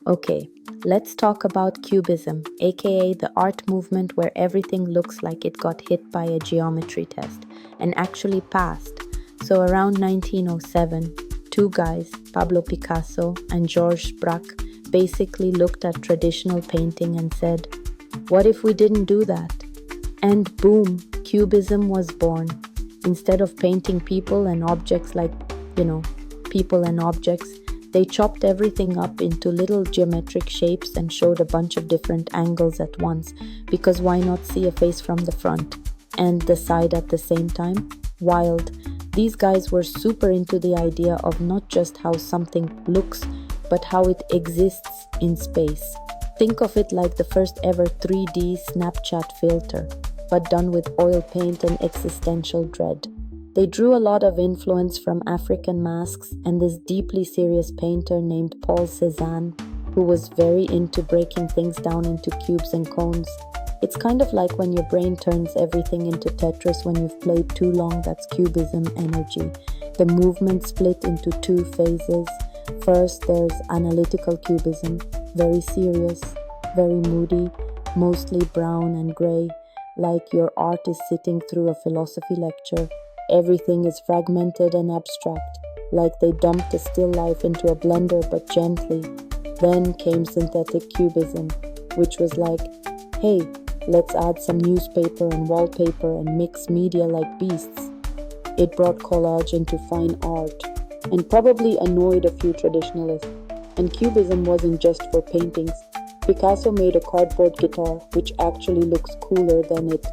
Okay, let's talk about Cubism, aka the art movement where everything looks like it got hit by a geometry test and actually passed. So around 1907, two guys, Pablo Picasso and Georges Braque, basically looked at traditional painting and said, what if we didn't do that? And boom, Cubism was born. Instead of painting people and objects like, you know, people and objects, they chopped everything up into little geometric shapes and showed a bunch of different angles at once, because why not see a face from the front and the side at the same time? Wild. These guys were super into the idea of not just how something looks, but how it exists in space. Think of it like the first ever 3D Snapchat filter, but done with oil paint and existential dread. They drew a lot of influence from African masks and this deeply serious painter named Paul Cézanne, who was very into breaking things down into cubes and cones. It's kind of like when your brain turns everything into Tetris when you've played too long. That's Cubism energy. The movement split into two phases. First, there's analytical Cubism, very serious, very moody, mostly brown and gray, like your art is sitting through a philosophy lecture. Everything is fragmented and abstract, like they dumped a still life into a blender but gently. Then came synthetic cubism, which was like, hey, let's add some newspaper and wallpaper and mix media like beasts. It brought collage into fine art, and probably annoyed a few traditionalists. And cubism wasn't just for paintings. Picasso made a cardboard guitar, which actually looks cooler than it